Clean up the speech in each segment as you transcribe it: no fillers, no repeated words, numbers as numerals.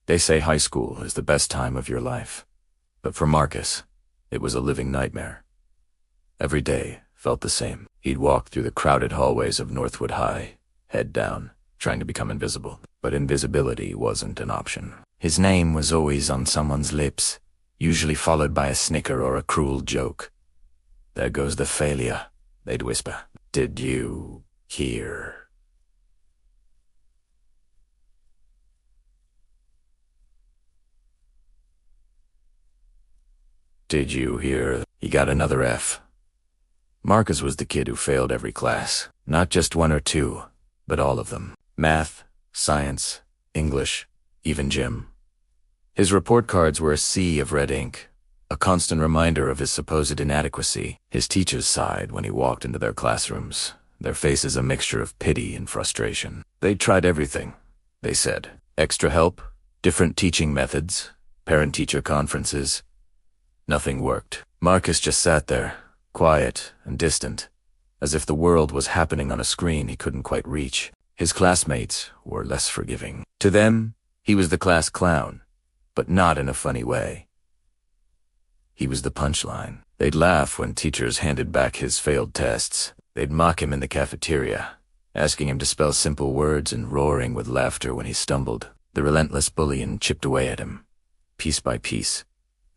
They say high school is the best time of your life. But for Marcus, it was a living nightmare. Every day felt the same. He'd walk through the crowded hallways of Northwood High, head down, trying to become invisible. But invisibility wasn't an option. His name was always on someone's lips, usually followed by a snicker or a cruel joke. "There goes the failure," they'd whisper. "Did you hear?" "Did you hear? He got another F." Marcus was the kid who failed every class. Not just one or two, but all of them. Math, science, English, even gym. His report cards were a sea of red ink, a constant reminder of his supposed inadequacy. His teachers sighed when he walked into their classrooms, their faces a mixture of pity and frustration. They'd tried everything, they said. Extra help, different teaching methods, parent-teacher conferences. Nothing worked. Marcus just sat there, quiet and distant, as if the world was happening on a screen he couldn't quite reach. His classmates were less forgiving. To them, he was the class clown, but not in a funny way. He was the punchline. They'd laugh when teachers handed back his failed tests. They'd mock him in the cafeteria, asking him to spell simple words and roaring with laughter when he stumbled. The relentless bullying chipped away at him, piece by piece,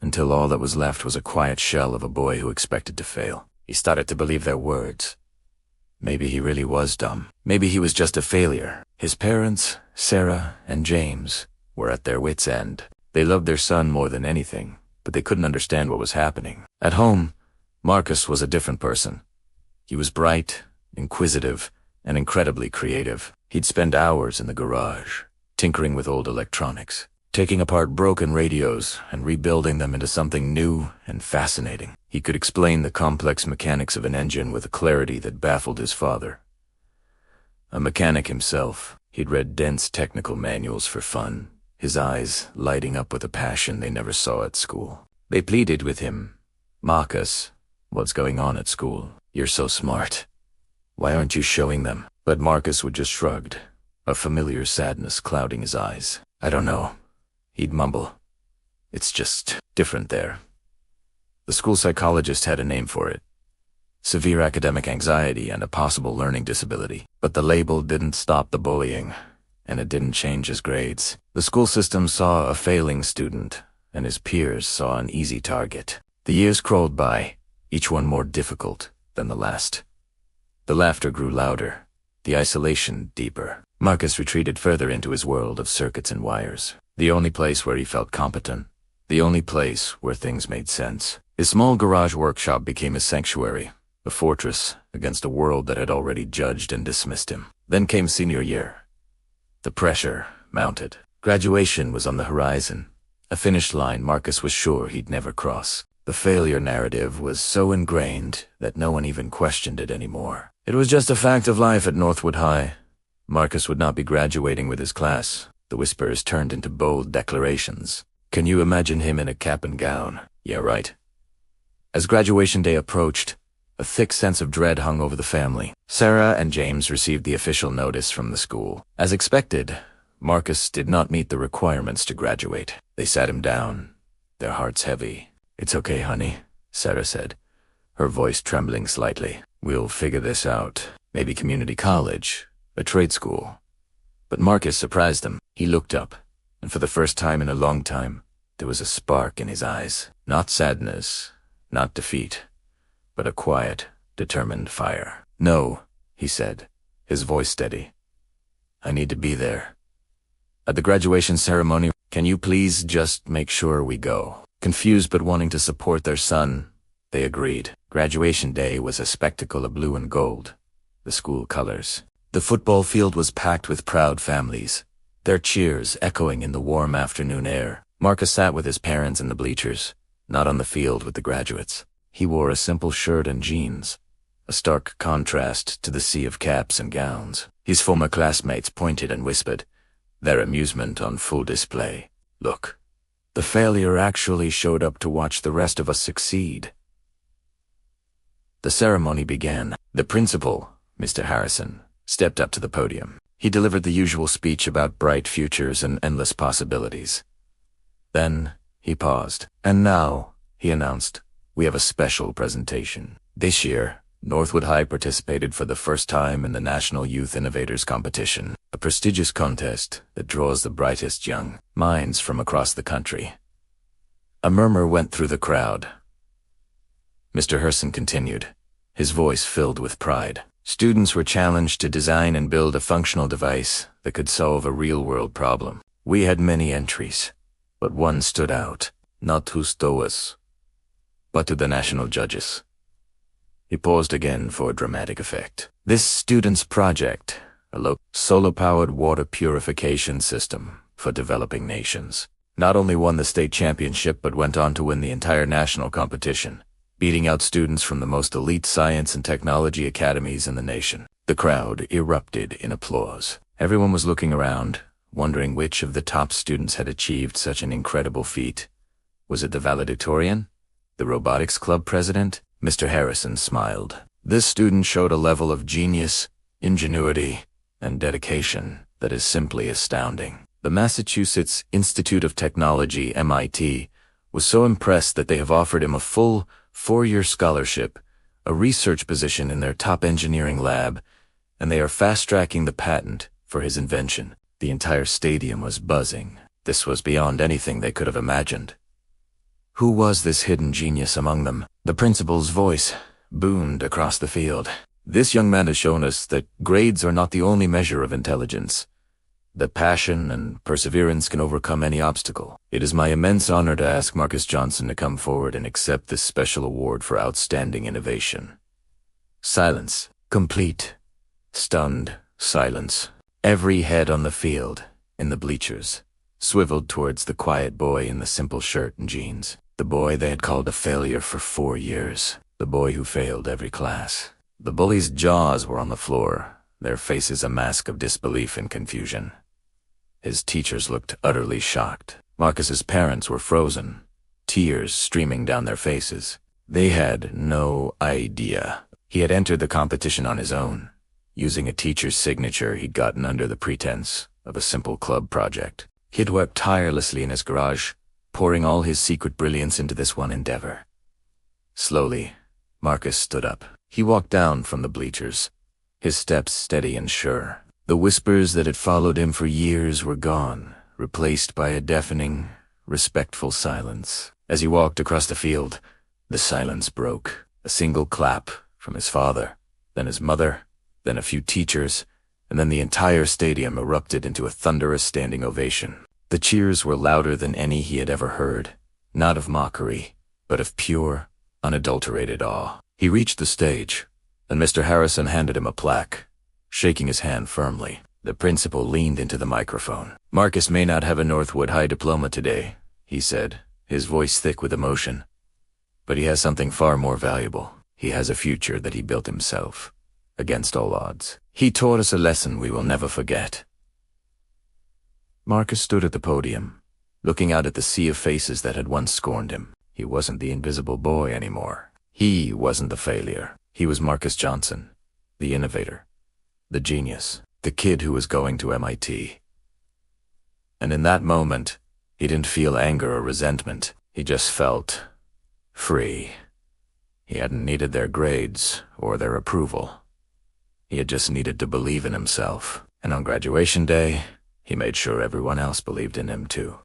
until all that was left was a quiet shell of a boy who expected to fail. He started to believe their words. Maybe he really was dumb. Maybe he was just a failure. His parents, Sarah and James, were at their wits' end. They loved their son more than anything, but they couldn't understand what was happening. At home, Marcus was a different person. He was bright, inquisitive, and incredibly creative. He'd spend hours in the garage, tinkering with old electronics, taking apart broken radios and rebuilding them into something new and fascinating. He could explain the complex mechanics of an engine with a clarity that baffled his father. A mechanic himself, he'd read dense technical manuals for fun, his eyes lighting up with a passion they never saw at school. They pleaded with him, "Marcus, what's going on at school? You're so smart. Why aren't you showing them?" But Marcus would just shrug, a familiar sadness clouding his eyes. "I don't know," he'd mumble. "It's just different there." The school psychologist had a name for it: severe academic anxiety and a possible learning disability. But the label didn't stop the bullying, and it didn't change his grades. The school system saw a failing student, and his peers saw an easy target. The years crawled by, each one more difficult than the last. The laughter grew louder, the isolation deeper. Marcus retreated further into his world of circuits and wires, the only place where he felt competent, the only place where things made sense. His small garage workshop became a sanctuary, a fortress against a world that had already judged and dismissed him. Then came senior year. The pressure mounted. Graduation was on the horizon, a finish line Marcus was sure he'd never cross. The failure narrative was so ingrained that no one even questioned it anymore. It was just a fact of life at Northwood High. Marcus would not be graduating with his class. The whispers turned into bold declarations. Can you imagine him in a cap and gown? Yeah, right. As graduation day approached, a thick sense of dread hung over the family. Sarah and James received the official notice from the school. As expected, Marcus did not meet the requirements to graduate. They sat him down, their hearts heavy. "It's okay, honey," Sarah said, her voice trembling slightly. "We'll figure this out. Maybe community college, a trade school." But Marcus surprised them. He looked up, and for the first time in a long time, there was a spark in his eyes. Not sadness, not defeat, but a quiet, determined fire. "No," he said, his voice steady. "I need to be there. At the graduation ceremony, can you please just make sure we go?" Confused but wanting to support their son, they agreed. Graduation day was a spectacle of blue and gold, the school colors. The football field was packed with proud families, their cheers echoing in the warm afternoon air. Marcus sat with his parents in the bleachers, not on the field with the graduates. He wore a simple shirt and jeans, a stark contrast to the sea of caps and gowns. His former classmates pointed and whispered, their amusement on full display. "Look, the failure actually showed up to watch the rest of us succeed." The ceremony began. The principal, Mr. Harrison, stepped up to the podium. He delivered the usual speech about bright futures and endless possibilities. Then he paused. "And now," he announced, "we have a special presentation. This year, Northwood High participated for the first time in the National Youth Innovators Competition, a prestigious contest that draws the brightest young minds from across the country." A murmur went through the crowd. Mr. Herson continued, his voice filled with pride. "Students were challenged to design and build a functional device that could solve a real-world problem. We had many entries, but one stood out, not to us, but to the national judges." He paused again for dramatic effect. "This student's project, a solar-powered water purification system for developing nations, not only won the state championship but went on to win the entire national competition, beating out students from the most elite science and technology academies in the nation." The crowd erupted in applause. Everyone was looking around, wondering which of the top students had achieved such an incredible feat. Was it the valedictorian? The robotics club president? Mr. Harrison smiled. "This student showed a level of genius, ingenuity, and dedication that is simply astounding. The Massachusetts Institute of Technology, MIT, was so impressed that they have offered him a full 4-year scholarship, a research position in their top engineering lab, and they are fast-tracking the patent for his invention." The entire stadium was buzzing. This was beyond anything they could have imagined. Who was this hidden genius among them? The principal's voice boomed across the field. "This young man has shown us that grades are not the only measure of intelligence. That passion and perseverance can overcome any obstacle. It is my immense honor to ask Marcus Johnson to come forward and accept this special award for outstanding innovation." Silence. Complete, stunned silence. Every head on the field, in the bleachers, swiveled towards the quiet boy in the simple shirt and jeans. The boy they had called a failure for 4 years. The boy who failed every class. The bully's jaws were on the floor, their faces a mask of disbelief and confusion. His teachers looked utterly shocked. Marcus's parents were frozen, tears streaming down their faces. They had no idea. He had entered the competition on his own, using a teacher's signature he'd gotten under the pretense of a simple club project. He'd worked tirelessly in his garage, pouring all his secret brilliance into this one endeavor. Slowly, Marcus stood up. He walked down from the bleachers, his steps steady and sure. The whispers that had followed him for years were gone, replaced by a deafening, respectful silence. As he walked across the field, the silence broke. A single clap from his father, then his mother, then a few teachers, and then the entire stadium erupted into a thunderous standing ovation. The cheers were louder than any he had ever heard, not of mockery, but of pure, unadulterated awe. He reached the stage, and Mr. Harrison handed him a plaque, shaking his hand firmly. The principal leaned into the microphone. "Marcus may not have a Northwood High diploma today," he said, his voice thick with emotion. "But he has something far more valuable. He has a future that he built himself, against all odds. He taught us a lesson we will never forget." Marcus stood at the podium, looking out at the sea of faces that had once scorned him. He wasn't the invisible boy anymore. He wasn't the failure. He was Marcus Johnson, the innovator, the genius, the kid who was going to MIT. And in that moment, he didn't feel anger or resentment. He just felt free. He hadn't needed their grades or their approval. He had just needed to believe in himself. And on graduation day, he made sure everyone else believed in him too.